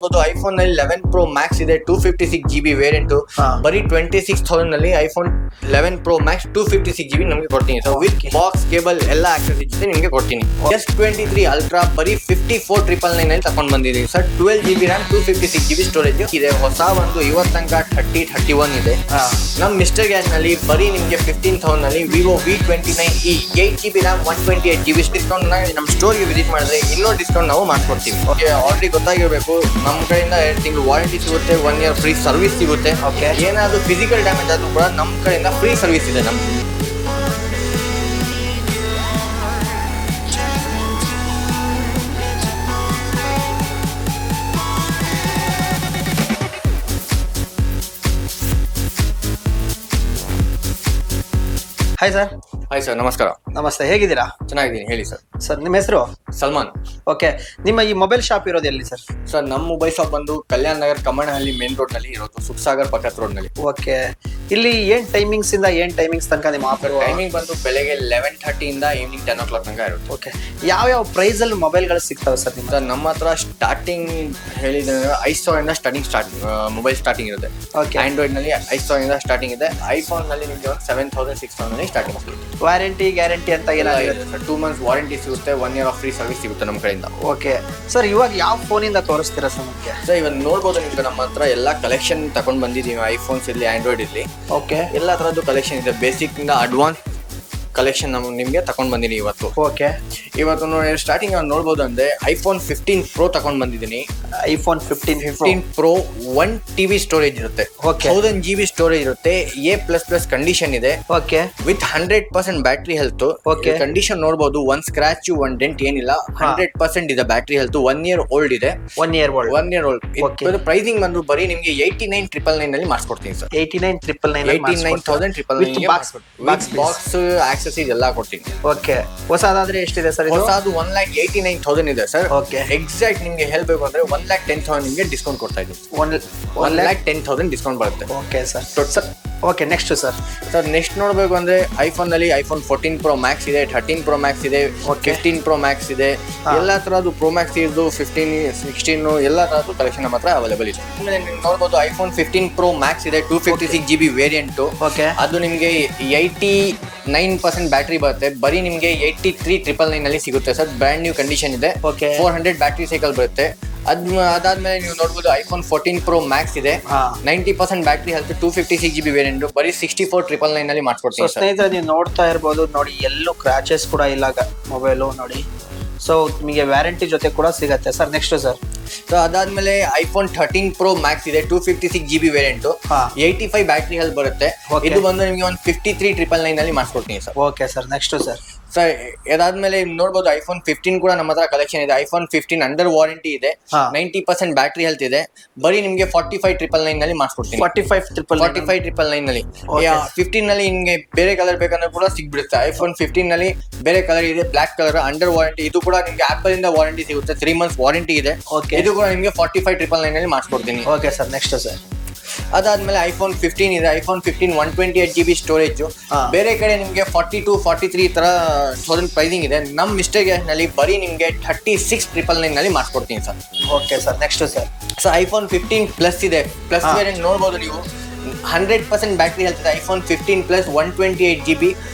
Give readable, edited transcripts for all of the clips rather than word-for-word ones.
IPhone ನಲ್ಲಿ 11 Pro Max ಇದೆ 256GB variant ಬರೀ 26,000 ನಲ್ಲಿ ಐಫೋನ್ 11 Pro Max 256GB ನಮಗೆ ಕೊಡ್ತೀನಿ ಸರ್ ವಿತ್ ಬಾಕ್ಸ್ ಕೇಬಲ್ ಎಲ್ಲ ಆಕ್ಸೆಸರೀಸ್ ಜೊತೆ ನಿಮಗೆ ಕೊಡ್ತೀನಿ. S23 Ultra ಬರೀ 54,999 ನಲ್ಲಿ ತಗೊಂಡ್ ಬಂದಿದ್ದೀವಿ sir. 12GB RAM 256GB storage ಇದೆ. ಹೊಸ ಒಂದು ಇವತ್ತು ತನಕ 3031 ಇದೆ. ನಮ್ಮ ಮಿಸ್ಟರ್ ಗ್ಯಾಸ್ ನಲ್ಲಿ ಬರೀ ನಿಮಗೆ 15,000 ನಲ್ಲಿ Vivo V29e 8GB RAM 128GB discount ನಮ್ಮ ಸ್ಟೋರ್ಗೆ ವಿಸಿಟ್ ಮಾಡಿದ್ರೆ ಇನ್ನೂ ಡಿಸ್ಕೌಂಟ್ ನಾವು ಮಾಡ್ಕೊಡ್ತೀವಿ. ಆಲ್ರೆಡಿ ಗೊತ್ತಾಗಿರ್ಬೇಕು, ನಮ್ಮ ಕಡೆಯಿಂದ 2 ತಿಂಗಳು ವಾರಂಟಿ ಸಿಗುತ್ತೆ, 1 year ಫ್ರೀ ಸರ್ವಿಸ್ ಸಿಗುತ್ತೆ. ಏನಾದ್ರು ಫಿಸಿಕಲ್ ಡ್ಯಾಮೇಜ್ ಆದ್ರೂ ಕೂಡ ನಮ್ಮ ಕಡೆಯಿಂದ ಫ್ರೀ ಸರ್ವಿಸ್ ಇದೆ ನಮ್ಗೆ. Hi sir. ಹಾಯ್ ಸರ್, ನಮಸ್ಕಾರ. ನಮಸ್ತೆ, ಹೇಗಿದ್ದೀರಾ? ಚೆನ್ನಾಗಿದ್ದೀನಿ, ಹೇಳಿ ಸರ್. ಸರ್, ನಿಮ್ಮ ಹೆಸರು? ಸಲ್ಮಾನ್. ಓಕೆ, ನಿಮ್ಮ ಈ ಮೊಬೈಲ್ ಶಾಪ್ ಇರೋದು ಎಲ್ಲಿ ಸರ್? ಸರ್, ನಮ್ಮ ಮೊಬೈಲ್ ಶಾಪ್ ಬಂದು ಕಲ್ಯಾಣ ನಗರ್ ಕಮ್ಮನಹಳ್ಳಿ ಮೇನ್ ರೋಡ್ ನಲ್ಲಿ ಇರೋದು, ಸುಖಸಾಗರ್ ಪಕ್ಕದ ರೋಡ್ ನಲ್ಲಿ. ಓಕೆ, ಇಲ್ಲಿ ಏನ್ ಟೈಮಿಂಗ್ಸ್ ಇಂದ ಏನ್ ಟೈಮಿಂಗ್ಸ್ ತನಕ ನಿಮ್ಮ ಆಫರ್? ಟೈಮಿಂಗ್ ಬಂದು ಬೆಳಗ್ಗೆ 11:30 ಇಂದ ಈವ್ನಿಂಗ್ 10 o'clock ತನಕ ಇರುತ್ತೆ. ಓಕೆ, ಯಾವ ಪ್ರೈಸ್ ಅಲ್ಲಿ ಮೊಬೈಲ್ಗಳು ಸಿಗ್ತಾವೆ ಸರ್ ನಿಮ್ಮ? ಸರ್, ನಮ್ಮ ಹತ್ರ ಸ್ಟಾರ್ಟಿಂಗ್ ಹೇಳಿದ್ರೆ 5,000 ಇಂದ ಮೊಬೈಲ್ ಸ್ಟಾರ್ಟಿಂಗ್ ಇರುತ್ತೆ. ಓಕೆ, ಆಂಡ್ರಾಯ್ಡ್ ನಲ್ಲಿ 5,000 ಇಂದ ಸ್ಟಾರ್ಟಿಂಗ್ ಇದೆ. ಐಫೋನ್ ನಲ್ಲಿ ನಿಮಗೆ 7,000 6,000 ನಲ್ಲಿ ಸ್ಟಾರ್ಟಿಂಗ್ ಸಿಗುತ್ತೆ. ವಾರಂಟಿ ಗ್ಯಾರಂಟಿ ಅಂತ ಏನಾಗಿದೆ ಸರ್? 2 months ವಾರಂಟಿ ಸಿಗುತ್ತೆ, 1 year ಫ್ರೀ ಸರ್ವಿಸ್ ಸಿಗುತ್ತೆ ನಮ್ಮ ಕಡೆಯಿಂದ. ಓಕೆ ಸರ್, ಇವಾಗ ಯಾವ ಫೋನ್ ಇಂದ ತೋರಿಸ್ತೀರಾ ಸರ್ ನಮಗೆ? ಸರ್, ಇವಾಗ ನೋಡ್ಬೋದು ನಿಮ್ಗೆ ನಮ್ಮ ಹತ್ರ ಎಲ್ಲ ಕಲೆಕ್ಷನ್ ತಗೊಂಡ್ ಬಂದಿದ್ದೀವಿ. ಐಫೋನ್ಸ್ ಇರಲಿ, ಆಂಡ್ರಾಯ್ಡ್ ಇರಲಿ, ಓಕೆ, ಎಲ್ಲ ತರದ್ದು ಕಲೆಕ್ಷನ್ ಇದೆ. ಬೇಸಿಕ್ ಇಂದ ಅಡ್ವಾನ್ಸ್ ಕಲೆಕ್ಷನ್ ನಿಮ್ಗೆ ತಗೊಂಡ್ ಬಂದಿನಿ ಇವತ್ತು. ಓಕೆ, ಇವತ್ತು ಸ್ಟಾರ್ಟಿಂಗ್ ನೋಡ್ಬೋದು ಅಂದ್ರೆ ಐಫೋನ್ 15 Pro ತಗೊಂಡ್ ಬಂದಿದ್ದೀನಿ. ಐಫೋನ್ 15 Pro 1 TB ಸ್ಟೋರೇಜ್ ಇರುತ್ತೆ. ಓಕೆ, 1000GB ಸ್ಟೋರೇಜ್ ಇರುತ್ತೆ. A++ ಕಂಡೀಷನ್ ಇದೆ. Okay, with 100% battery health. Okay, condition ನೋಡ್ಬೋದು, 1 ಸ್ಕ್ರಾಚ್ 1 ಡೆಂಟ್ ಏನಿಲ್ಲ. 100% ಇದೆ ಬ್ಯಾಟ್ರಿ ಹೆಲ್ತ್. 1 year ಓಲ್ಡ್ ಇದೆ. 1 year old. 1 year old. Pricing ಬಂದು ಬರೀ ನಿಮ್ಗೆ 89,999 ನಲ್ಲಿ ಮಾಡಿಸ್ಕೊಡ್ತೀನಿ ಸರ್. 89,999 ಬಾಕ್ಸ್ ಆಕ್ಸೆಸರೀಸ್ ಎಲ್ಲ ಕೊಡ್ತೀನಿ. ಓಕೆ, ಹೊಸದಾದ್ರೆ ಎಷ್ಟಿದೆ ಸರ್? ಹೊಸದು 1,89,000 ಇದೆ ಸರ್. ಓಕೆ, ಎಕ್ಸಾಕ್ಟ್ ನಿಮ್ಗೆ ಹೇಳ್ಬೇಕು ಅಂದ್ರೆ 1,10,000 ನಿಮ್ಗೆ ಡಿಸ್ಕೌಂಟ್ ಕೊಡ್ತಾ ಇದ್ದೀನಿ. 1,10,000 ಡಿಸ್ಕೌಂಟ್ ಬರುತ್ತೆ. Okay sir. Okay, next sir. Sir, next ನೋಡ್ಬೇಕು ಅಂದ್ರೆ ಐಫೋನ್ ನಲ್ಲಿ ಐಫೋನ್ 14 Pro Max ಇದೆ, 13 Pro Max ಇದೆ, 15 Pro Max ಇದೆ. ಎಲ್ಲಾ ತರದ್ದು Pro Max ಇದ್ದು 15, 16 ಎಲ್ಲಾ ತರದ್ದು ಕಲೆಕ್ಷನ್ ನಮ್ಮ ಹತ್ರ ಅವೈಲೇಬಲ್ ಇದೆ. ಆಮೇಲೆ ನೀವು ನೋಡ್ಬೋದು ಐಫೋನ್ 15 Pro Max ಇದೆ 256GB ವೇರಿಯಂಟ್. ಓಕೆ, ಅದು ನಿಮ್ಗೆ 89% ಬ್ಯಾಟ್ರಿ ಬರುತ್ತೆ. ಬರೀ ನಿಮ್ಗೆ 83,999 ನಲ್ಲಿ ಸಿಗುತ್ತೆ ಸರ್. ಬ್ರ್ಯಾಂಡ್ ನ್ಯೂ ಕಂಡೀಷನ್ ಇದೆ. ಓಕೆ, 400 ಬ್ಯಾಟ್ರಿ ಸೈಕಲ್ ಬರುತ್ತೆ. ಅದಾದ್ಮೇಲೆ ನೀವು ನೋಡ್ಬೋದು ಐಫೋನ್ 14 Pro Max ಇದೆ, 90% ಬ್ಯಾಟ್ರಿ ಹೆಲ್ತ್, 256GB ವೇರಿಯಂಟ್. ಬರೀ 64,999 ನಲ್ಲಿ ಮಾಡ್ಕೊಡ್ತೀನಿ. ಸ್ನೇಹಿತರೆ, ನೀವು ನೋಡ್ತಾ ಇರ್ಬೋದು ನೋಡಿ, ಎಲ್ಲೂ ಕ್ರಾಚಸ್ ಕೂಡ ಇಲ್ಲ ಮೊಬೈಲು ನೋಡಿ. ಸೊ ನಿಮಗೆ ವ್ಯಾರಂಟಿ ಜೊತೆ ಕೂಡ ಸಿಗತ್ತೆ ಸರ್. Next sir. ಸೊ ಅದಾದ್ಮೇಲೆ ಐಫೋನ್ 13 Pro Max ಇದೆ 256GB ವೇರಿಯಂಟ್, 85 ಬ್ಯಾಟ್ರಿ ಹೆಲ್ತ್ ಬರುತ್ತೆ. ಇದು ಬಂದು ನಿಮಗೆ ಒಂದು 53,999 ನಲ್ಲಿ ಮಾಡ್ಕೊಡ್ತೀನಿ sir. Okay sir. Next sir. Sir, ಅದಾದ್ಮೇಲೆ ನೋಡ್ಬೋದು ಐಫೋನ್ 15 ಕೂಡ ನಮ್ಮ ಹತ್ರ ಕಲೆಕ್ಷನ್ ಇದೆ. ಐಫೋನ್ 15 ಅಂಡರ್ ವಾರಂಟಿ ಇದೆ, 90% ಬ್ಯಾಟ್ರಿ ಹೆಲ್ತ್ ಇದೆ. ಬರೀ ನಿಮ್ಗೆ 45,999 ನಲ್ಲಿ ಮಾಡ್ಕೊಡ್ತೀನಿ. 45,999 ನಲ್ಲಿ. 15 ನಲ್ಲಿ ನಿಮ್ಗೆ ಬೇರೆ ಕಲರ್ ಬೇಕಂದ್ರೆ ಕೂಡ ಸಿಗ್ಬಿಡುತ್ತೆ. ಐಫೋನ್ 15 ನಲ್ಲಿ ಬೇರೆ ಕಲರ್ ಇದೆ, ಬ್ಲಾಕ್ ಕಲರ್, ಅಂಡರ್ ವಾರಂಟಿ. ಇದು ಕೂಡ ನಿಮ್ಗೆ ಆಪಲ್ ಇಂದ ವಾರಂಟಿ ಸಿಗುತ್ತೆ, 3 months ವಾರಂಟಿ ಇದೆ. ಇದು ಕೂಡ ನಿಮ್ಗೆ 45,999 ನಲ್ಲಿ ಮಾಡ್ಕೊಡ್ತೀನಿ. Okay sir. Next sir. ಅದಾದ್ಮೇಲೆ ಐಫೋನ್ 15 ಇದೆ. IPhone 15 128GB storage. ಬೇರೆ ಕಡೆ ನಿಮ್ಗೆ 42, 43 ತರ 1000 ಪ್ರೈಸಿಂಗ್ ಇದೆ. ನಮ್ಮ ಮಿಸ್ಟರ್ ಗ್ಯಾಸ್ ನಲ್ಲಿ ಬರೀ ನಿಮ್ಗೆ 36,999 ನಲ್ಲಿ ಮಾಡ್ಕೊಡ್ತೀನಿ sir. Okay sir. Next sir. So iPhone 15 plus ಇದೆ. ಪ್ಲಸ್ ವೇರಿಯಂಟ್ ನೋಡ್ಬೋದು ನೀವು, 100% ಬ್ಯಾಟ್ರಿ ಹೆಲ್ತ್ ಇದೆ. IPhone 15 plus 128GB.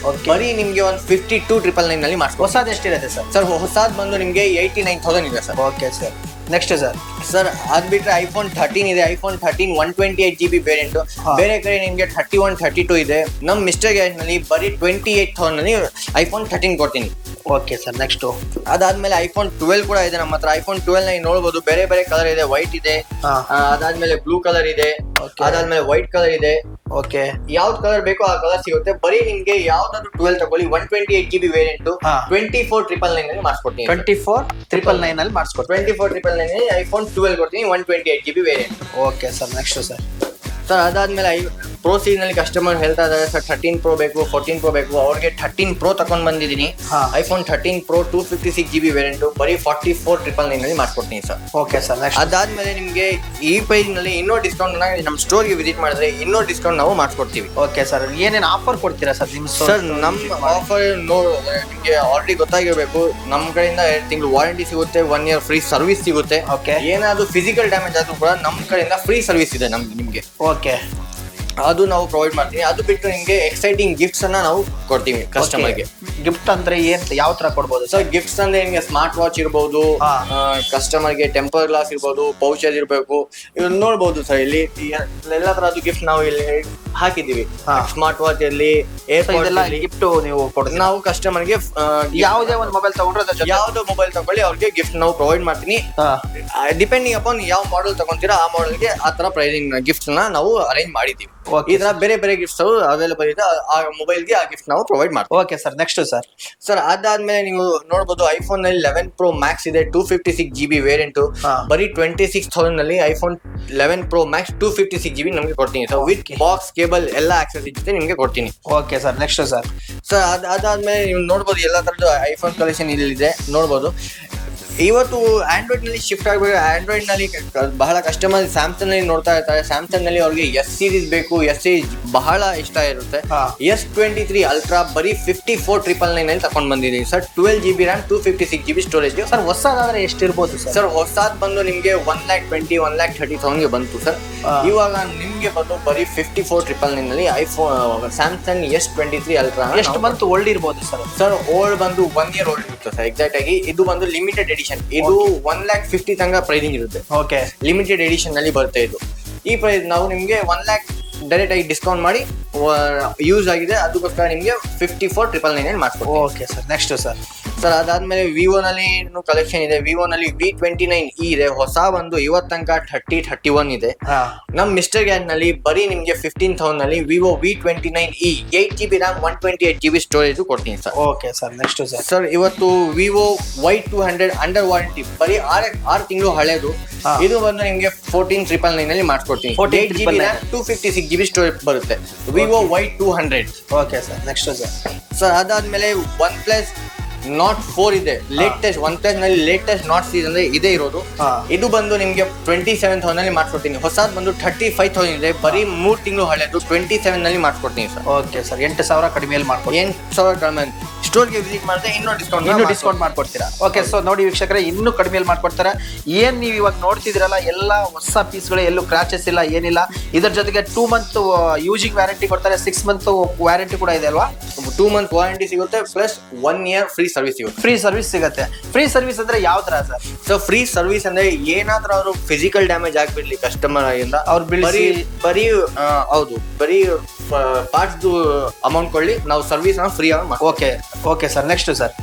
ಬರೀ ನಿಮ್ಗೆ ಒಂದು 52,999 ನಲ್ಲಿ ಮಾಡ್ಕೊಡ್ತೀನಿ. ಹೊಸದು ಎಷ್ಟಿರುತ್ತೆ ಸರ್? ಸರ್, ಹೊಸದು ಬಂದು ನಿಮ್ಗೆ 89,000 ಇದೆ sir. Okay sir. Next sir. Sir, ಅದ್ ಬಿಟ್ರೆ ಐಫೋನ್ 13 ಇದೆ. IPhone 13 128GB variant. ಬೇರೆ ಕಡೆ ನಿಮ್ಗೆ 31, 32 ಇದೆ. ನಮ್ ಮಿಸ್ಟರ್ ಗ್ಯಾಸ್ ನಲ್ಲಿ ಬರೀ 28,000 ನಲ್ಲಿ ಐಫೋನ್ 13 ಕೊಡ್ತೀನಿ. Okay sir. ನೆಕ್ಸ್ಟ್. ಅದಾದ್ಮೇಲೆ ಐಫೋನ್ 12 ಕೂಡ ಇದೆ ನಮ್ಮ ಹತ್ರ. ಐಫೋನ್ 12 ನಲ್ಲಿ ನೋಡ್ಬೋದು, ಬೇರೆ ಬೇರೆ ಕಲರ್ ಇದೆ. ವೈಟ್ ಇದೆ, ಅದಾದ್ಮೇಲೆ ಬ್ಲೂ ಕಲರ್ ಇದೆ, ಅದಾದ್ಮೇಲೆ ವೈಟ್ ಕಲರ್ ಇದೆ. ಓಕೆ, ಯಾವ್ದು ಕಲರ್ ಬೇಕೋ ಆ ಕಲರ್ ಸಿಗುತ್ತೆ. ಬರೀ ನಿಮ್ಗೆ ಯಾವ್ದಾದ್ರು 12 ತಗೊಳ್ಳಿ, 128GB ವೇರಿಯಂಟ್, 24,999 ನಲ್ಲಿ ಮಾಡಿಸ್ಕೊಡ್ತೀನಿ. 24,999 ನಲ್ಲಿ ಮಾಡಿಸ್ಕೊಡ್ತೀನಿ. 24,999 ಐಫೋನ್ 12 ಕೊಡ್ತೀನಿ, 128GB variant. Okay sir. Next sir. Sir, ಅದಾದ್ಮೇಲೆ ಪ್ರೋ ಸೀರೀಸ್ ನಲ್ಲಿ ಕಸ್ಟಮರ್ ಹೇಳ್ತಾ ಇದ್ದಾರೆ ಸರ್ 13 Pro ಬೇಕು 14 Pro ಬೇಕು, ಅವ್ರಿಗೆ 13 Pro ತಗೊಂಡ್ ಬಂದಿದ್ದೀನಿ. iPhone 13 Pro 256GB ವೇರಿಯಂಟ್ ಬರೀ 44,999 ನಲ್ಲಿ ಮಾಡ್ಕೊಡ್ತೀನಿ ಸರ್. Okay sir. ಅದಾದ್ಮೇಲೆ ನಿಮ್ಗೆ ಈ ಪ್ರೈಸ್ ನಲ್ಲಿ ಇನ್ನೂ ಡಿಸ್ಕೌಂಟ್ ನಮ್ಮ ಸ್ಟೋರ್ಗೆ ವಿಸಿಟ್ ಮಾಡಿದ್ರೆ ಇನ್ನೂ ಡಿಸ್ಕೌಂಟ್ ನಾವು ಮಾಡ್ಕೊಡ್ತೀವಿ. ಓಕೆ ಸರ್, ಏನೇನು ಆಫರ್ ಕೊಡ್ತೀರಾ ಸರ್ ನಿಮ್ಮ ಸರ್? ನಮ್ಮ ಆಫರ್ ನಿಮ್ಗೆ ಆಲ್ರೆಡಿ ಗೊತ್ತಾಗಿರ್ಬೇಕು, ನಮ್ಮ ಕಡೆಯಿಂದ 2 ತಿಂಗಳು ವಾರಂಟಿ ಸಿಗುತ್ತೆ, 1 year ಫ್ರೀ ಸರ್ವಿಸ್ ಸಿಗುತ್ತೆ. ಏನಾದ್ರು ಫಿಸಿಕಲ್ ಡ್ಯಾಮೇಜ್ ಆದ್ರೂ ಕೂಡ ನಮ್ಮ ಕಡೆಯಿಂದ ಫ್ರೀ ಸರ್ವಿಸ್ ಇದೆ ನಿಮ್ಗೆ. ಓಕೆ, ಅದು ನಾವು ಪ್ರೊವೈಡ್ ಮಾಡ್ತೀವಿ. ಅದು ಬಿಟ್ಟು ನಿಮ್ಗೆ ಎಕ್ಸೈಟಿಂಗ್ ಗಿಫ್ಟ್ಸ್ ಅನ್ನ ನಾವು ಕೊಡ್ತೀವಿ ಕಸ್ಟಮರ್ಗೆ. ಗಿಫ್ಟ್ ಅಂದ್ರೆ ಏನ್ ಯಾವ ತರ ಕೊಡ್ಬೋದು ಸರ್? ಗಿಫ್ಟ್ಸ್ ಅಂದ್ರೆ ನಿಮ್ಗೆ ಸ್ಮಾರ್ಟ್ ವಾಚ್ ಇರ್ಬೋದು, ಕಸ್ಟಮರ್ಗೆ ಟೆಂಪರ್ ಗ್ಲಾಸ್ ಇರ್ಬೋದು, ಪೌಚಸ್ ಇರ್ಬೇಕು, ಇವ್ರು ನೋಡ್ಬೋದು ಸರ್. ಇಲ್ಲಿ ಎಲ್ಲ ತರದ್ದು ಗಿಫ್ಟ್ ನಾವು ಇಲ್ಲಿ ಹಾಕಿದೀವಿ. ಸ್ಮಾರ್ಟ್ ವಾಚ್ ಇರ್ಲಿ, ಗಿಫ್ಟ್ ನೀವು ಕೊಡ್ತೀವಿ. ನಾವು ಕಸ್ಟಮರ್ಗೆ ಯಾವುದೇ ಒಂದು ಮೊಬೈಲ್ ತಗೊಂಡ್ರೆ ಯಾವ್ದು ಮೊಬೈಲ್ ತಗೊಳ್ಳಿ ಅವ್ರಿಗೆ ಗಿಫ್ಟ್ ನಾವು ಪ್ರೊವೈಡ್ ಮಾಡ್ತೀನಿ. ಡಿಪೆಂಡಿಂಗ್ ಅಪಾನ್ ಯಾವ ಮಾಡೆಲ್ ತಗೊಂತೀರಾ ಆ ಮಾಡೆಲ್ಗೆ ಆ ತರ ಪ್ರೈಸಿಂಗ್ ಗಿಫ್ಟ್ ನ ನಾವು ಅರೇಂಜ್ ಮಾಡಿದೀವಿ. ಈ ತರ ಬೇರೆ ಬೇರೆ ಗಿಫ್ಟ್ಸ್ ಅವೈಲೇಬಲ್ ಇದೆ, ಆ ಮೊಬೈಲ್ಗೆ ಆ ಗಿಫ್ಟ್ ನಾವು ಪ್ರೊವೈಡ್ ಮಾಡ್ತೀವಿ. ಓಕೆ ಸರ್, ನೆಕ್ಸ್ಟ್ ಸರ್ ಅದಾದ್ಮೇಲೆ ನೀವು ನೋಡಬಹುದು ಐಫೋನ್ ನಲ್ಲಿ 11 Pro Max ಇದೆ, 256GB ವೇರಿಯಂಟ್ ಬರೀ 26,000 ನಲ್ಲಿ iPhone 11 Pro Max 256GB ನಮಗೆ ಕೊಡ್ತೀನಿ ಸರ್. ವಿತ್ ಬಾಕ್ಸ್, ಕೇಬಲ್ ಎಲ್ಲ ಆಕ್ಸೆಸ್ ಜೊತೆ ನಿಮಗೆ ಕೊಡ್ತೀನಿ. ಓಕೆ ಸರ್, ನೆಕ್ಸ್ಟ್ ಸರ್ ಅದಾದ್ಮೇಲೆ ನೀವು ನೋಡಬಹುದು ಎಲ್ಲ ತರದ್ದು ಐಫೋನ್ ಕಲೆಕ್ಷನ್ ಇಲ್ಲಿದೆ ನೋಡಬಹುದು. ಇವತ್ತು ಆಂಡ್ರಾಯ್ಡ್ ನಲ್ಲಿ ಶಿಫ್ಟ್ ಆಗಬೇಕು. ಆಂಡ್ರಾಯ್ಡ್ ನಲ್ಲಿ ಬಹಳ ಕಸ್ಟಮರ್ ಸ್ಯಾಮ್ಸಂಗ್ ನಲ್ಲಿ ನೋಡ್ತಾ ಇರ್ತಾರೆ. ಸ್ಯಾಮ್ಸಂಗ್ ನಲ್ಲಿ ಅವ್ರಿಗೆ S ಸೀರೀಸ್ ಬೇಕು, S ಸೀರೀಸ್ ಬಹಳ ಇಷ್ಟ ಇರುತ್ತೆ. S23 Ultra ಬರೀ 54,999 ನಲ್ಲಿ ತಗೊಂಡ್ ಬಂದಿದ್ದೀವಿ sir. 12GB RAM 256GB storage. Sir ಹೊಸದಾದ್ರೆ ಎಷ್ಟಿರ್ಬೋದು ಸರ್? ಹೊಸಾದ್ ಬಂದು ನಿಮ್ಗೆ 1,20,000 1,30,000 ಗೆ ಬಂತು ಸರ್. ಇವಾಗ ನಿಮ್ಗೆ ಬಂದು ಬರೀ 54,999 ನಲ್ಲಿ ಐಫೋನ್ ಸ್ಯಾಮ್ಸಂಗ್ S23 Ultra. ಎಷ್ಟು ಬಂತು? ಓಲ್ಡ್ ಇರ್ಬೋದು ಸರ್? ಸರ್ ಓಲ್ಡ್ ಬಂದು 1 year ಓಲ್ಡ್ ಇರುತ್ತೆ ಸರ್. ಎಕ್ಸಾಕ್ಟ್ ಆಗಿ ಇದು ಬಂದು ಲಿಮಿಟೆಡ್ ಎಡಿಷನ್. ಇದು 1,50,000 ತನಕ ಪ್ರೈಸಿಂಗ್ ಇರುತ್ತೆ. ಓಕೆ, ಲಿಮಿಟೆಡ್ ಎಡಿಷನ್ ನಲ್ಲಿ ಬರುತ್ತೆ ಇದು. ಈ ಪ್ರೈಸ್ ನಾವು ನಿಮ್ಗೆ 1,00,000 ಡೈರೆಕ್ಟ್ ಆಗಿ ಡಿಸ್ಕೌಂಟ್ ಮಾಡಿ ಯೂಸ್ ಆಗಿದೆ, ಅದಕ್ಕೋಸ್ಕರ ನಿಮ್ಗೆ 54,999 ಮಾಡ್ಕೊಡ್ತೀವಿ. ಓಕೆ ಸರ್, ನೆಕ್ಸ್ಟ್ ಸರ್ ಅದಾದ್ಮೇಲೆ ವಿವೋ ನಲ್ಲಿ ಕಲೆಕ್ಷನ್ ಇದೆ. ವಿವೋ ನಲ್ಲಿ V29e ಇದೆ, ಹೊಸ ಒಂದು ಇವತ್ತು ತನಕ 3031 ಇದೆ. ನಮ್ ಮಿಸ್ಟರ್ ಗ್ಯಾನ್ ನಲ್ಲಿ ಬರೀ ನಿಮ್ಗೆ 15,000 ನಲ್ಲಿ Vivo V29e 8GB RAM 128GB storage ಕೊಡ್ತೀನಿ ಸರ್. ಓಕೆ ಸರ್, ನೆಕ್ಸ್ಟ್ ಸರ್ ಇವತ್ತು ವಿವೋ Y200 ಅಂಡರ್ ವಾರಂಟಿ ಬರೀ 6 ತಿಂಗಳು ಹಳೇದು. ಇದು ಬಂದು ನಿಮ್ಗೆ 14,999 ನಲ್ಲಿ ಮಾಡ್ಕೊಡ್ತೀನಿ. 8GB RAM 256GB ಸ್ಟೋರೇಜ್ ಬರುತ್ತೆ Vivo Y200. Okay sir, next sir ಅದಾದ್ಮೇಲೆ OnePlus Nord 4 ಇದೆ, ಲೇಟೆಸ್ಟ್ OnePlus ನಲ್ಲಿ ಲೇಟೆಸ್ಟ್ Nord ಸೀರೀಸ್ ಅಂದ್ರೆ ಇದೇ ಇರೋದು. ಇದು ಬಂದು ನಿಮ್ಗೆ 27,000 ನಲ್ಲಿ ಮಾಡ್ಕೊಡ್ತೀನಿ. ಹೊಸದ್ ಬಂದು 35,000 ಇದೆ, ಬರೀ 3 ತಿಂಗಳು ಹಳೆದು 27 ನಲ್ಲಿ ಮಾಡ್ಕೊಡ್ತೀನಿ ಸರ್. ಓಕೆ ಸರ್, 8,000 ಕಡಿಮೆಯಲ್ಲಿ ಮಾಡ್ಕೊಡ್ತೀನಿ. 8,000 ಕಡಿಮೆ. ಸ್ಟೋರ್ಗೆ ವಿಸಿಟ್ ಮಾಡಿದ್ರೆ ಇನ್ನೂ ಡಿಸ್ಕೌಂಟ್ ಮಾಡ್ಕೊಡ್ತೀರಾ? ಓಕೆ, ಸೊ ನೋಡಿ ವೀಕ್ಷಕರೇ, ಇನ್ನೂ ಕಡಿಮೆಯಲ್ಲಿ ಮಾಡ್ಕೊಡ್ತಾರೆ. ಏನ್ ನೀವು ಇವಾಗ ನೋಡ್ತಿದ್ರಲ್ಲ, ಎಲ್ಲ ಹೊಸ ಪೀಸ್ಗಳು, ಎಲ್ಲೂ ಕ್ರಾಚಸ್ ಇಲ್ಲ, ಏನಿಲ್ಲ. ಇದ್ರ ಜೊತೆಗೆ 2 month ಯೂಸಿಂಗ್ ವ್ಯಾರಂಟಿ ಕೊಡ್ತಾರೆ, 6 month ವ್ಯಾರಂಟಿ ಕೂಡ ಇದೆ ಅಲ್ವಾ? 2 month ವಾರಂಟಿ ಸಿಗುತ್ತೆ, ಪ್ಲಸ್ 1 year ಫ್ರೀ ಸರ್ವಿಸ್ ಸಿಗುತ್ತೆ. ಫ್ರೀ ಸರ್ವಿಸ್ ಸಿಗುತ್ತೆ. ಫ್ರೀ ಸರ್ವಿಸ್ ಅಂದ್ರೆ ಯಾವ ತರ ಸರ್? ಸೊ ಫ್ರೀ ಸರ್ವಿಸ್ ಅಂದ್ರೆ ಏನಾದ್ರೂ ಅವರು ಫಿಸಿಕಲ್ ಡ್ಯಾಮೇಜ್ ಆಗ್ಬಿಡ್ಲಿ ಕಸ್ಟಮರ್ ಇಂದ, ಅವ್ರು ಬರೀ ಹೌದು ಬರೀ ಪಾರ್ಟ್ಸ್ ಅಮೌಂಟ್ ಕೊಳ್ಳಿ, ನಾವು ಸರ್ವಿಸ್ ಫ್ರೀ ಆಗಿ ಮಾಡ್ತೀವಿ. Okay okay sir, next sir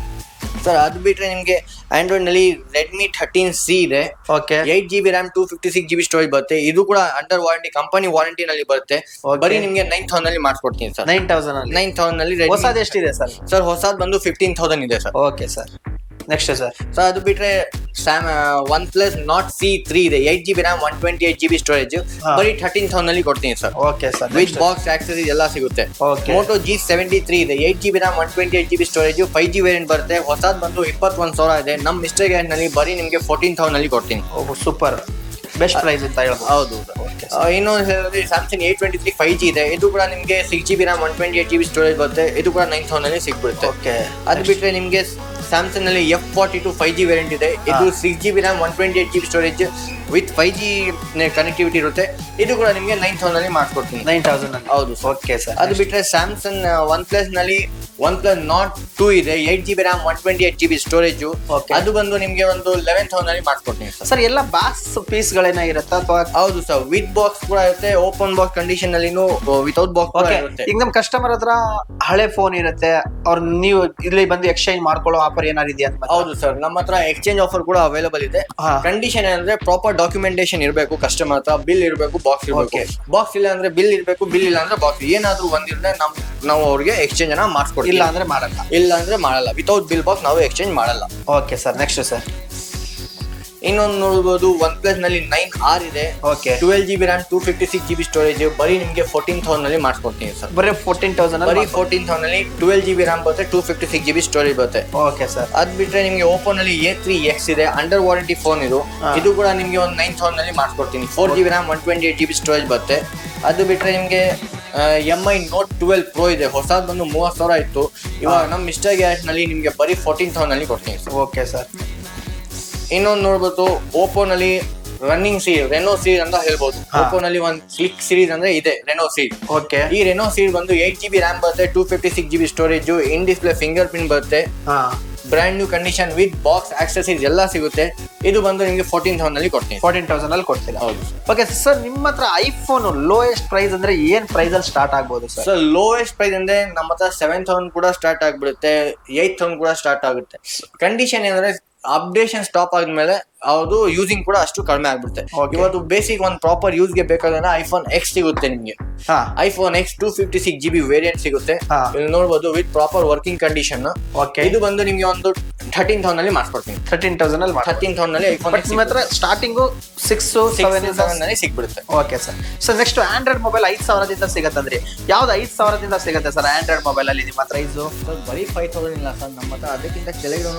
ಅದು ಬಿಟ್ರೆ ನಿಮ್ಗೆ ಆಂಡ್ರಾಯ್ಡ್ ನಲ್ಲಿ Redmi 13C ಇದೆ. Okay, 8GB RAM 256GB storage ಬರುತ್ತೆ. ಇದು ಕೂಡ ಅಂಡರ್ ವಾರಂಟಿ, ಕಂಪನಿ ವಾರಂಟಿ ನಲ್ಲಿ ಬರುತ್ತೆ. ಬರೀ ನಿಮ್ಗೆ 9,000 ನಲ್ಲಿ ಮಾಡ್ಕೊಡ್ತೀನಿ ಸರ್. 9,000 ನಲ್ಲಿ. ಹೊಸದು ಎಷ್ಟಿದೆ ಸರ್? ಸರ್ ಹೊಸದು ಬಂದು 15,000 ಇದೆ sir. Okay sir, next sir ಅದು ಬಿಟ್ರೆ OnePlus Nord C3 ಇದೆ, 8GB RAM 128GB ಸ್ಟೋರೇಜ್ ಬರೀ 13,000 ನಲ್ಲಿ ಕೊಡ್ತೀನಿ ಸರ್. Okay sir, with box accessories ಎಲ್ಲ ಸಿಗುತ್ತೆ. Moto G73 ಇದೆ, 8GB RAM 128GB storage 5G variant ಬರುತ್ತೆ. ಹೊಸದ್ ಬಂದು 21,000 ಇದೆ. ನಮ್ ಮಿಸ್ಟರ್ ಗ್ಯಾನ್ ನಲ್ಲಿ ಬರೀ ನಿಮ್ಗೆ 14,000 ನಲ್ಲಿ ಕೊಡ್ತೀನಿ. ಸೂಪರ್, ಬೆಸ್ಟ್ ಪ್ರೈಸ್ ಅಂತ ಹೇಳ್ಬೋದು. ಹೌದು. ಇನ್ನೊಂದು ಹೇಳಿದ್ರೆ ಸ್ಯಾಮ್ಸಂಗ್ A23 5G ಇದೆ. ಇದು ಕೂಡ ನಿಮ್ಗೆ 6GB RAM 128GB ಸ್ಟೋರೇಜ್ ಬರುತ್ತೆ. ಇದು ಕೂಡ 9,000 ನಲ್ಲಿ ಸಿಗ್ಬಿಡುತ್ತೆ. ಓಕೆ, ಅದು ಬಿಟ್ರೆ ನಿಮ್ಗೆ ಸ್ಯಾಮ್ಸಂಗ್ ನಲ್ಲಿ F42 5G ವೇರಿಯಂಟ್ ಇದೆ. ಇದು 6GB RAM 128GB storage with 5G connectivity ಇರುತ್ತೆ. ಇದು ಕೂಡ ನಿಮ್ಗೆ 9,000 ನಲ್ಲಿ ಮಾಡ್ಕೊಡ್ತೀನಿ. 9,000 ಹೌದು. ಓಕೆ ಸರ್, ಅದು ಬಿಟ್ರೆ ಸ್ಯಾಮ್ಸಂಗ್ OnePlus ನಲ್ಲಿ OnePlus Nord 2 ಇದೆ, 8GB RAM 128GB ಸ್ಟೋರೇಜ್. ಅದು ಬಂದು ನಿಮ್ಗೆ ಒಂದು 11,000 ನಲ್ಲಿ ಮಾಡ್ಕೊಡ್ತೀನಿ ಸರ್. ಎಲ್ಲ ಬಾಕ್ಸ್ ಪೀಸ್ ಗಳೇನಾಗಿರುತ್ತೆ ಅಥವಾ? ಹೌದು ಸರ್, ವಿತ್ ಬಾಕ್ಸ್ ಕೂಡ ಇರುತ್ತೆ, ಓಪನ್ ಬಾಕ್ಸ್ ಕಂಡೀಷನ್ ನಲ್ಲಿ ವಿತೌಟ್ ಬಾಕ್ಸ್ ಕೂಡ ಇರುತ್ತೆ. ಈಗ ನಮ್ ಕಸ್ಟಮರ್ ಹತ್ರ ಹಳೆ ಫೋನ್ ಇರುತ್ತೆ, ಅವ್ರು ನೀವು ಇಲ್ಲಿ ಬಂದು ಎಕ್ಸ್ಚೇಂಜ್ ಮಾಡ್ಕೊಳ್ಳೋ ಆಫರ್ ಏನಾದ್ರು ಇದೆಯಾ? ಹೌದು ಸರ್, ನಮ್ಮ ಹತ್ರ ಎಕ್ಸ್ಚೇಂಜ್ ಆಫರ್ ಕೂಡ ಅವೈಲೇಬಲ್ ಇದೆ. ಕಂಡೀಷನ್ ಏನಂದ್ರೆ ಪ್ರಾಪರ್ ಡಾಕ್ಯುಮೆಂಟೇಶನ್ ಇರಬೇಕು, ಕಸ್ಟಮರ್ ಹತ್ರ ಬಿಲ್ ಇರಬೇಕು, ಬಾಕ್ಸ್ ಇರಬೇಕು. ಬಾಕ್ಸ್ ಇಲ್ಲ ಅಂದ್ರೆ ಬಿಲ್ ಇರಬೇಕು, ಬಿಲ್ ಇಲ್ಲ ಅಂದ್ರೆ ಬಾಕ್ಸ್. ಏನಾದ್ರು ಒಂದಿದ್ರೆ ನಾವು ಅವ್ರಿಗೆ ಎಕ್ಸ್ಚೇಂಜ್ ಅನ್ನ ಮಾಡಿಸ್ಕೊಡ್ತೀವಿ. ಇಲ್ಲ ಅಂದ್ರೆ ಮಾಡಲ್ಲ. ವಿತೌಟ್ ಬಿಲ್ ಬಾಕ್ಸ್ ನಾವು ಎಕ್ಸ್ಚೇಂಜ್ ಮಾಡಲ್ಲ. ಓಕೆ ಸರ್, ನೆಕ್ಸ್ಟ್ ಸರ್ ಇನ್ನೊಂದು ನೋಡ್ಬೋದು ಒನ್ ಪ್ಲಸ್ ನಲ್ಲಿ 9R ಇದೆ. Okay 12GB RAM 256GB storage ಬರೀ ನಿಮ್ಗೆ 14,000 ನಲ್ಲಿ ಮಾಡಿಸ್ಕೊಡ್ತೀನಿ ಸರ್. ಬರೀ 14,000 ಬರೀ 14,000 ನಲ್ಲಿ 12GB RAM ಬರುತ್ತೆ, 256GB ಸ್ಟೋರೇಜ್ ಬರುತ್ತೆ. Okay sir. ಅದ್ ಬಿಟ್ರೆ ನಿಮ್ಗೆ ಓಪೋ ನಲ್ಲಿ A3X ಇದೆ, ಅಂಡರ್ ವಾರಂಟಿ ಫೋನ್ ಇದು. ಇದು ಕೂಡ ನಿಮ್ಗೆ ಒಂದು 9,000 ನಲ್ಲಿ ಮಾಡಿಸ್ಕೊಡ್ತೀನಿ. 4GB RAM 128GB ಸ್ಟೋರೇಜ್ ಬರುತ್ತೆ. ಅದು ಬಿಟ್ರೆ ನಿಮ್ಗೆ MI Note 12 Pro ಇದೆ, ಹೊಸದು ಬಂದು 30,000 ಇತ್ತು. ಇವಾಗ ನಮ್ಮ ಮಿಸ್ಟರ್ ಗ್ಯಾಸ್ ನಲ್ಲಿ ನಿಮ್ಗೆ ಬರೀ 14,000 ನಲ್ಲಿ ಕೊಡ್ತೀನಿ ಸರ್. Okay sir. ಇನ್ನೊಂದು ನೋಡ್ಬೋದು, ಓಪೋ ನಲ್ಲಿ ರನ್ನಿಂಗ್ ಸೀಡ್ ರೆನೋ ಸೀಡ್ ಅಂತ ಹೇಳ್ಬೋದು. ಓಪೋ ನಲ್ಲಿ ಒಂದು ಕ್ಲಿಕ್ ಸೀರೀಸ್ ಅಂದ್ರೆ ಇದೆ ರೆನೋ ಸೀಡ್. ಓಕೆ ಈ ರೆನೋ ಸೀಡ್ ಬಂದು 8GB RAM ಬರುತ್ತೆ, 256GB storage, in display fingerprint ಬರುತ್ತೆ, brand new condition with box accessories ಎಲ್ಲ ಸಿಗುತ್ತೆ. ಇದು ಬಂದು ನಿಮಗೆ 14,000 ನಲ್ಲಿ ಕೊಡ್ತೀನಿ. 14,000 ಅಲ್ಲಿ ಕೊಡ್ತೀರಾ? ಹೌದು. ಓಕೆ ಸರ್, ನಿಮ್ಮ ಹತ್ರ ಐಫೋನ್ ಲೋಯೆಸ್ಟ್ ಪ್ರೈಸ್ ಅಂದ್ರೆ ಏನ್ ಪ್ರೈಸ್ ಅಲ್ಲಿ ಸ್ಟಾರ್ಟ್ ಆಗ್ಬೋದು ಸರ್? ಸರ್ ಲೋಯೆಸ್ಟ್ ಪ್ರೈಸ್ ಅಂದ್ರೆ ನಮ್ಮ ಹತ್ರ 7,000 ಕೂಡ ಸ್ಟಾರ್ಟ್ ಆಗ್ಬಿಡುತ್ತೆ, 8,000 ಕೂಡ ಸ್ಟಾರ್ಟ್ ಆಗುತ್ತೆ. ಕಂಡೀಷನ್ ಏನಂದ್ರೆ ಅಪ್ಡೇಷನ್ ಸ್ಟಾಪ್ ಆದ್ಮೇಲೆ ಅದು ಯೂಸಿಂಗ್ ಕೂಡ ಅಷ್ಟು ಕಡಿಮೆ ಆಗ್ಬಿಡುತ್ತೆ. ಇವತ್ತು ಬೇಸಿಕ್ ಒಂದು ಪ್ರಾಪರ್ ಯೂಸ್ ಗೆ ಬೇಕಾದ್ರೆ ಐಫೋನ್ X ಸಿಗುತ್ತೆ ನಿಮ್ಗೆ. ಐಫೋನ್ X 256GB ವೇರಿಯಂಟ್ ಸಿಗುತ್ತೆ. ಇಲ್ಲಿ ನೋಡಬಹುದು ವಿತ್ ಪ್ರಾಪರ್ ವರ್ಕಿಂಗ್ ಕಂಡೀಷನ್. ಇದು ಬಂದು ನಿಮ್ಗೆ ಒಂದು 13,000 ನಲ್ಲಿ ಮಾಡಿಸ್ಕೊಡ್ತೀನಿ. 13,000 ನಲ್ಲಿ ಐಫೋನ್ ನಿಮ್ಮ ಹತ್ರ ಸ್ಟಾರ್ಟಿಂಗ್ 6-7 ನಲ್ಲಿ ಸಿಗ್ಬಿಡುತ್ತೆ. Okay sir. Sir next android mobile 5,000 ಸಿಗತ್ತಂದ್ರಿ. ಯಾವ್ದು 5,000 ಸಿಗುತ್ತೆ ಸರ್ ಆಂಡ್ರಾಯ್ಡ್ ಮೊಬೈಲ್ ಅಲ್ಲಿ ನಿಮ್ಮ ಹತ್ರ? ಇದು ಬರೀ 5,000 ಇಲ್ಲ ಸರ್, ನಮ್ಮ ಹತ್ರ ಅದಕ್ಕಿಂತ ಕೆಳಗೆ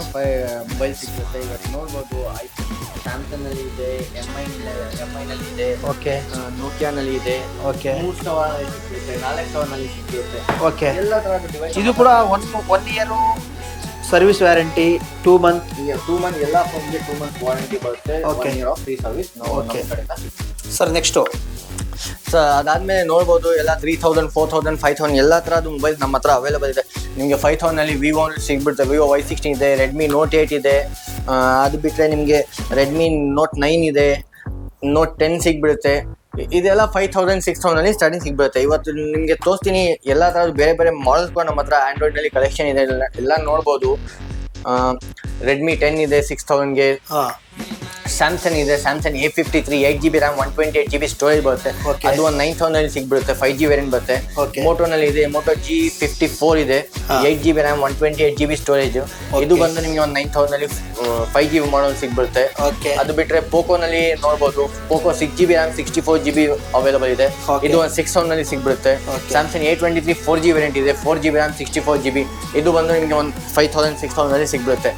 ಮೊಬೈಲ್ ಸಿಗುತ್ತೆ. ಈಗ ನೋಡ್ಬೋದು ಐಫೋನ್ ಸ್ಯಾಮ್ಸಂಗ್ ನಲ್ಲಿ ಇದೆ, MI ನಲ್ಲಿ ಇದೆ, ಓಕೆ ನೋಕಿಯಾ ನಲ್ಲಿ ಇದೆ, ಓಕೆ 3,000 ಸಿಗುತ್ತೆ, 4,000 ನಲ್ಲಿ ಸಿಗುತ್ತೆ. ಓಕೆ ಎಲ್ಲ ತರಹದ ಡಿವೈಸ್. ಇದು ಕೂಡ 1 ಇಯರ್ ಸರ್ವಿಸ್ ವ್ಯಾರಂಟಿ, 2 ಮಂತ್ ಎಲ್ಲ ಫೋನ್ಗೆ 2 ಮಂತ್ ವಾರಂಟಿ ಬರುತ್ತೆ. 1 ಇಯರ್ ಆಫ್ ಫ್ರೀ ಸರ್ವಿಸ್ ನಮ್ಮ ಕಡೆಯಿಂದ. ಸರ್ ನೆಕ್ಸ್ಟ್ ಸರ್ ಅದಾದ್ಮೇಲೆ ನೋಡ್ಬೋದು ಎಲ್ಲ 3,000, 4,000, 5,000 ಎಲ್ಲ ತರಹದ ಮೊಬೈಲ್ ನಮ್ಮ ಹತ್ರ ಅವೈಲೇಬಲ್ ಇದೆ. ನಿಮಗೆ 5,000 ನಲ್ಲಿ ವಿವೋ ಸಿಗ್ಬಿಡುತ್ತೆ. ವಿವೋ Y16 ಇದೆ, ರೆಡ್ಮಿ ನೋಟ್ 8 ಇದೆ. ಅದು ಬಿಟ್ಟರೆ ನಿಮಗೆ ರೆಡ್ಮಿ ನೋಟ್ 9 ಇದೆ, ನೋಟ್ 10 ಸಿಗ್ಬಿಡುತ್ತೆ. ಇದೆಲ್ಲ 5,000, 6,000 ನಲ್ಲಿ ಸ್ಟಾರ್ಟಿಂಗ್ ಸಿಗ್ಬಿಡುತ್ತೆ. ಇವತ್ತು ನಿಮಗೆ ತೋರಿಸ್ತೀನಿ ಎಲ್ಲ ತರಹದ ಬೇರೆ ಬೇರೆ ಮಾಡೆಲ್ಸ್ ಕೂಡ ನಮ್ಮ ಹತ್ರ ಆಂಡ್ರಾಯ್ಡ್ ನಲ್ಲಿ ಕಲೆಕ್ಷನ್ ಇದೆ. ಎಲ್ಲ ನೋಡ್ಬೋದು. ರೆಡ್ಮಿ 10 ಇದೆ 6,000ಗೆ. ಸ್ಯಾಮ್ಸಂಗ್ ಇದೆ, Samsung A53 8GB RAM 128GB storage ಬರುತ್ತೆ. ಅದು ಒಂದು 9,000 ನಲ್ಲಿ ಸಿಗ್ಬಿಡುತ್ತೆ, 5G ವೇರಿಯಂಟ್ ಬರುತ್ತೆ. ಮೋಟೋ ನಲ್ಲಿ ಇದೆ, ಮೋಟೋ G54 ಇದೆ, 8GB RAM 128GB ಸ್ಟೋರೇಜ್. ಇದು ಬಂದು ನಿಮಗೆ ಒಂದು 9,000 ನಲ್ಲಿ 5G ಮಾಡಲ್ ಸಿಗ್ಬಿಡುತ್ತೆ. ಅದು ಬಿಟ್ರೆ ಪೋಕೋ ನಲ್ಲಿ ನೋಡ್ಬೋದು, Poco 6GB RAM 64GB available ಇದೆ. ಇದು ಒಂದು 6,000 ನಲ್ಲಿ ಸಿಗ್ಬಿಡುತ್ತೆ. ಸ್ಯಾಮ್ಸಂಗ್ A23 4G ವೇರಿಯಂಟ್ ಇದೆ, 4GB RAM 64GB. ಇದು ಬಂದು ನಿಮಗೆ ಒಂದು 5,000, 6,000 ನಲ್ಲಿ ಸಿಗ್ಬಿಡುತ್ತೆ.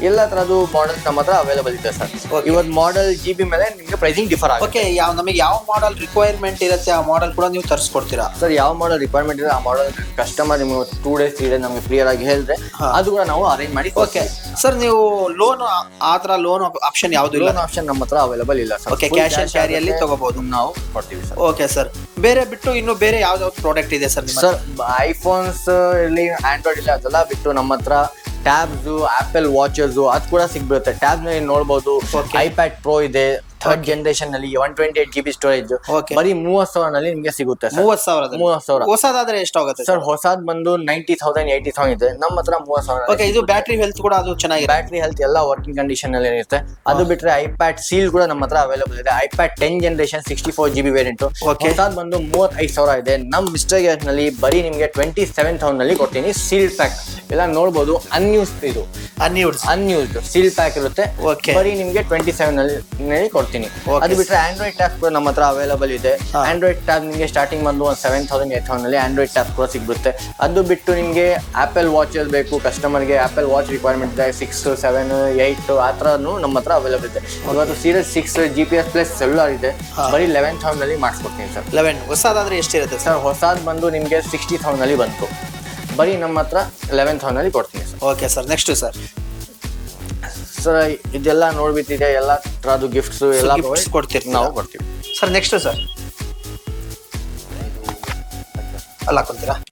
ಎಲ್ಲ ತರದ್ದು ಮಾಡೆಲ್ಸ್ ನಮ್ಮ ಹತ್ರ ಅವೈಲೇಬಲ್ ಇದೆ ಸರ್. ಇವತ್ತು ಮಾಡೆಲ್ GB ಮೇಲೆ ನಿಮಗೆ ಪ್ರೈಸಿಂಗ್ ಡಿಫರ್ ಆಗುತ್ತೆ. ನಮಗೆ ಯಾವ ಮಾಡೆಲ್ ರಿಕ್ವೈರ್ಮೆಂಟ್ ಇರುತ್ತೆ ಆ ಮಾಡೆಲ್ ಕೂಡ ನೀವು ತರಿಸ್ಕೊಡ್ತೀರಾ ಸರ್? ಯಾವ ಮಾಡೆಲ್ ರಿಕ್ವೈರ್ಮೆಂಟ್ ಇದೆ ಆ ಮಾಡೆಲ್ ಕಸ್ಟಮರ್ ನಿಮಗೆ 2 days 3 days ನಮಗೆ ಕ್ಲಿಯರ್ ಆಗಿ ಹೇಳಿದ್ರೆ ಅದು ಕೂಡ ನಾವು ಅರೇಂಜ್ ಮಾಡಿ. ಓಕೆ ಸರ್, ನೀವು ಲೋನ್ ಆ ಥರ ಲೋನ್ ಆಪ್ಷನ್ ಯಾವುದು ಇಲ್ಲ? ಲೋನ್ ಆಪ್ಷನ್ ನಮ್ಮ ಹತ್ರ ಅವೈಲೇಬಲ್ ಇಲ್ಲ ಸರ್. ಓಕೆ, ಕ್ಯಾಶ್ ಆನ್ ಕ್ಯಾರಿಯಲ್ಲಿ ತಗೋಬಹುದು, ನಾವು ಕೊಡ್ತೀವಿ ಸರ್. Okay sir. ಬೇರೆ ಬಿಟ್ಟು ಇನ್ನು ಬೇರೆ ಯಾವ್ದಾವ್ದು ಪ್ರಾಡಕ್ಟ್ ಇದೆ ಸರ್? ಸರ್ ಐಫೋನ್ಸ್ ಇರಲಿ, ಆಂಡ್ರಾಯ್ಡ್ ಇಲ್ಲ, ಅದೆಲ್ಲ ಬಿಟ್ಟು ನಮ್ಮ ಹತ್ರ ಟ್ಯಾಬ್ಸ್, ಆಪಲ್ ವಾಚಸ್ ಅದು ಕೂಡ ಸಿಗ್ಬಿಡುತ್ತೆ. ಟ್ಯಾಬ್ ನಲ್ಲಿ ನೋಡಬಹುದು, iPad Pro ಇದೆ 3rd ಜನರೇಷನ್ ನಲ್ಲಿ 128GB ಸ್ಟೋರೇಜ್. ಬರೀ 30,000 ನಲ್ಲಿ ನಿಮಗೆ ಸಿಗುತ್ತೆ. 30,000. ಹೊಸದಾದ್ರೆ ಎಷ್ಟಾಗುತ್ತೆ ಸರ್? ಹೊಸದ್ ಬಂದು 90,000, 80,000 ಇದೆ. ನಮ್ಮ ಹತ್ರ 30,000. ಓಕೆ, ಇದು ಬ್ಯಾಟ್ರಿ ಹೆಲ್ತ್ ಕೂಡ ಅದು ಚೆನ್ನಾಗಿದೆ. ಬ್ಯಾಟ್ರಿ ಹೆಲ್ತ್ ಎಲ್ಲ ವರ್ಕಿಂಗ್ ಕಂಡೀಷನ್ ಅಲ್ಲಿ ಇರುತ್ತೆ. ಅದು ಬಿಟ್ರೆ iPad ಸೀಲ್ ಕೂಡ ನಮ್ಮ ಹತ್ರ ಅವೈಲೇಬಲ್ ಇದೆ. iPad 10 generation 64GB variant. ಹೊಸದ್ ಬಂದು 35,000 ಇದೆ. ನಮ್ಮ ಮಿಸ್ಟರ್ ಗ್ಯಾಸ್ ನಲ್ಲಿ ಬರೀ ನಿಮಗೆ 27,000 ನಲ್ಲಿ ಕೊಡ್ತೀನಿ. ಸೀಲ್ ಪ್ಯಾಕ್ ಎಲ್ಲ ನೋಡಬಹುದು, ಅನ್ಯೂಸ್ಡ್ ಇದು ಅನ್ಯೂಸ್ಡ್ ಸೀಲ್ ಪ್ಯಾಕ್ ಇರುತ್ತೆ. ಬರೀ ನಿಮಗೆ 27 ನಲ್ಲಿ ಕೊಡ್ತೀನಿ. ಅದು ಬಿಟ್ರೆ ಆಂಡ್ರಾಯ್ಡ್ ಟ್ಯಾಬ್ ಕೂಡ ನಮ್ಮ ಹತ್ರ ಅವೈಲೇಬಲ್ ಇದೆ. ಆಂಡ್ರಾಯ್ಡ್ ಟ್ಯಾಬ್ ನಿಮಗೆ ಸ್ಟಾರ್ಟಿಂಗ್ ಬಂದು 7,000, 8,000 ನಲ್ಲಿ ಆಂಡ್ರಾಯ್ಡ್ ಟ್ಯಾಬ್ ಕೂಡ ಸಿಗ್ಬಿಡುತ್ತೆ. ಅದು ಬಿಟ್ಟು ನಿಮಗೆ ಆಪಲ್ ವಾಚಸ್ ಬೇಕು, ಕಸ್ಟಮರ್ಗೆ ಆಪಲ್ ವಾಚ್ ರಿಕ್ವೈರ್ಮೆಂಟ್ ಇದೆ, 6, 7, 8 ಆ ಥರನೂ ನಮ್ಮ ಹತ್ರ ಅವೈಲೇಬಲ್ ಇದೆ. ಇವತ್ತು ಸೀರೀಸ್ 6 GPS ಪ್ಲಸ್ ಸೆಲ್ಯುಲರ್ ಇದೆ, ಬರೀ 11,000 ನಲ್ಲಿ ಮಾಡಿಸ್ಕೊಡ್ತೀನಿ ಸರ್. 11 ಹೊಸದಾದ್ರೆ ಎಷ್ಟಿರುತ್ತೆ ಸರ್? ಹೊಸದು ಬಂದು ನಿಮಗೆ 60,000 ನಲ್ಲಿ ಬಂತು, ಬರೀ ನಮ್ಮ ಹತ್ರ 11,000 ನಲ್ಲಿ ಕೊಡ್ತೀನಿ ಸರ್. Okay sir. Next sir? Sir ಇದೆಲ್ಲ ನೋಡ್ಬಿಟ್ಟಿದೆ, ಎಲ್ಲ ತರದ್ದು ಗಿಫ್ಟ್ಸ್ ಎಲ್ಲ ಕೊಡ್ತೀರಿ, ನಾವು ಕೊಡ್ತೀವಿ ಸರ್. Next sir? ಅಲ್ಲ ಹಾಕೊಂತೀರಾ?